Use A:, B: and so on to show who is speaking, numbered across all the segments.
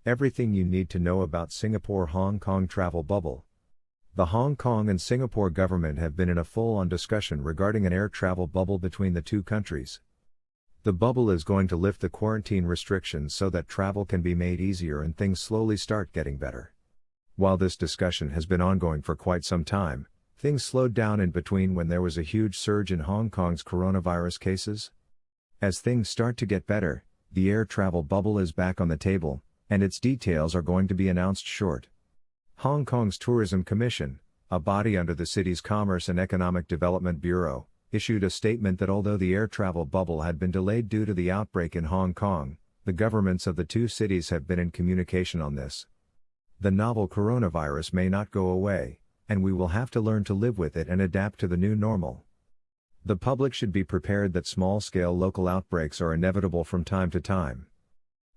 A: Everything you need to know about Singapore-Hong Kong travel bubble. The Hong Kong and Singapore government have been in a full-on discussion regarding an air travel bubble between the two countries. The bubble is going to lift the quarantine restrictions so that travel can be made easier and things slowly start getting better. While this discussion has been ongoing for quite some time, things slowed down in between when there was a huge surge in Hong Kong's coronavirus cases. As things start to get better, the air travel bubble is back on the table, and its details are going to be announced short. Hong Kong's Tourism Commission, a body under the city's Commerce and Economic Development Bureau, issued a statement that although the air travel bubble had been delayed due to the outbreak in Hong Kong, the governments of the two cities have been in communication on this. The novel coronavirus may not go away, and we will have to learn to live with it and adapt to the new normal. The public should be prepared that small-scale local outbreaks are inevitable from time to time.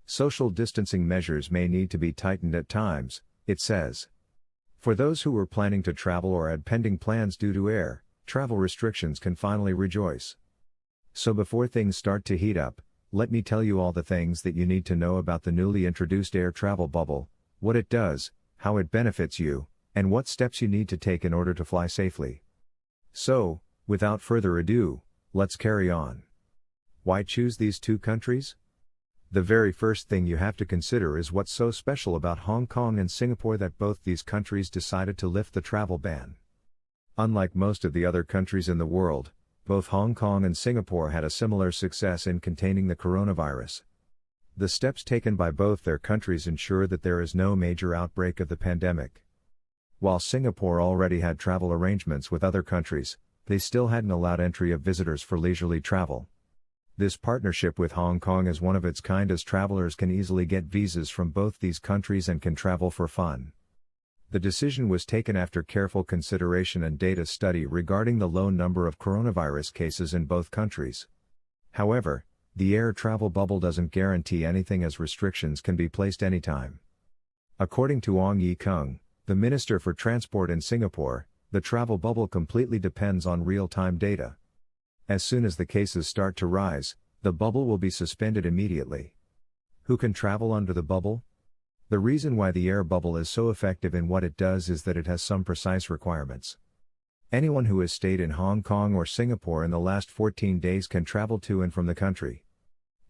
A: Social distancing measures may need to be tightened at times, it says. For those who were planning to travel or had pending plans due to air travel restrictions can finally rejoice. So before things start to heat up, let me tell you all the things that you need to know about the newly introduced air travel bubble, what it does, how it benefits you, and what steps you need to take in order to fly safely. So, without further ado, let's carry on. Why choose these two countries? The very first thing you have to consider is what's so special about Hong Kong and Singapore that both these countries decided to lift the travel ban. Unlike most of the other countries in the world, both Hong Kong and Singapore had a similar success in containing the coronavirus. The steps taken by both their countries ensure that there is no major outbreak of the pandemic. While Singapore already had travel arrangements with other countries, they still hadn't allowed entry of visitors for leisurely travel. This partnership with Hong Kong is one of its kind, as travelers can easily get visas from both these countries and can travel for fun. The decision was taken after careful consideration and data study regarding the low number of coronavirus cases in both countries. However, the air travel bubble doesn't guarantee anything, as restrictions can be placed anytime. According to Ong Ye Kung, the Minister for Transport in Singapore, the travel bubble completely depends on real-time data. As soon as the cases start to rise, the bubble will be suspended immediately. Who can travel under the bubble? The reason why the air bubble is so effective in what it does is that it has some precise requirements. Anyone who has stayed in Hong Kong or Singapore in the last 14 days can travel to and from the country.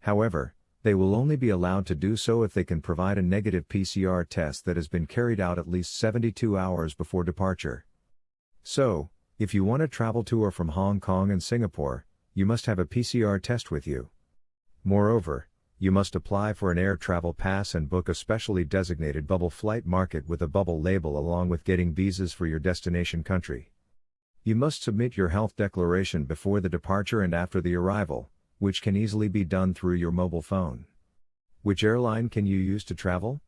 A: However, they will only be allowed to do so if they can provide a negative PCR test that has been carried out at least 72 hours before departure. So, if you want to travel to or from Hong Kong and Singapore, you must have a PCR test with you. Moreover, you must apply for an air travel pass and book a specially designated bubble flight market with a bubble label, along with getting visas for your destination country. You must submit your health declaration before the departure and after the arrival, which can easily be done through your mobile phone. Which airline can you use to travel?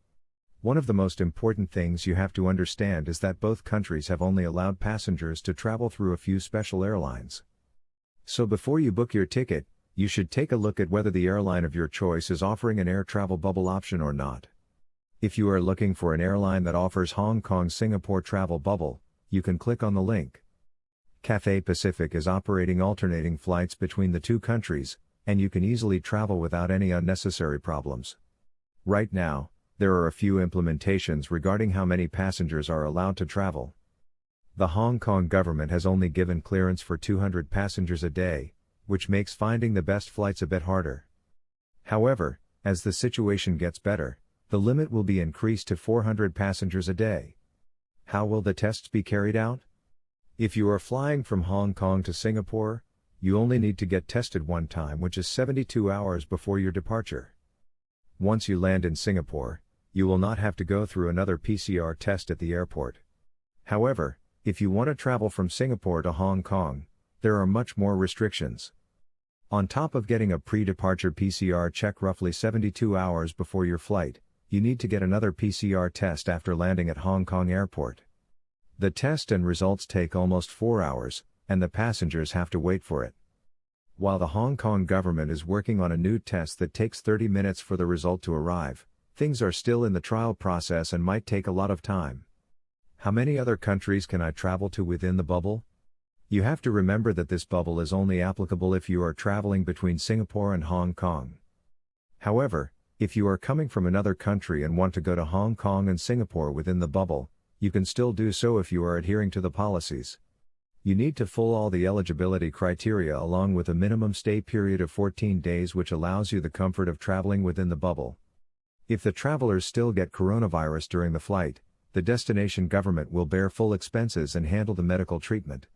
A: One of the most important things you have to understand is that both countries have only allowed passengers to travel through a few special airlines. So before you book your ticket, you should take a look at whether the airline of your choice is offering an air travel bubble option or not. If you are looking for an airline that offers Hong Kong-Singapore travel bubble, you can click on the link. Cathay Pacific is operating alternating flights between the two countries, and you can easily travel without any unnecessary problems. Right now, there are a few implementations regarding how many passengers are allowed to travel. The Hong Kong government has only given clearance for 200 passengers a day, which makes finding the best flights a bit harder. However, as the situation gets better, the limit will be increased to 400 passengers a day. How will the tests be carried out? If you are flying from Hong Kong to Singapore, you only need to get tested one time, which is 72 hours before your departure. Once you land in Singapore, you will not have to go through another PCR test at the airport. However, if you want to travel from Singapore to Hong Kong, there are much more restrictions. On top of getting a pre-departure PCR check roughly 72 hours before your flight, you need to get another PCR test after landing at Hong Kong Airport. The test and results take almost 4 hours, and the passengers have to wait for it. While the Hong Kong government is working on a new test that takes 30 minutes for the result to arrive, things are still in the trial process and might take a lot of time. How many other countries can I travel to within the bubble? You have to remember that this bubble is only applicable if you are traveling between Singapore and Hong Kong. However, If you are coming from another country and want to go to Hong Kong and Singapore within the bubble, you can still do so if you are adhering to the policies. You need to fill all the eligibility criteria along with a minimum stay period of 14 days, which allows you the comfort of traveling within the bubble. If the travelers still get coronavirus during the flight, the destination government will bear full expenses and handle the medical treatment.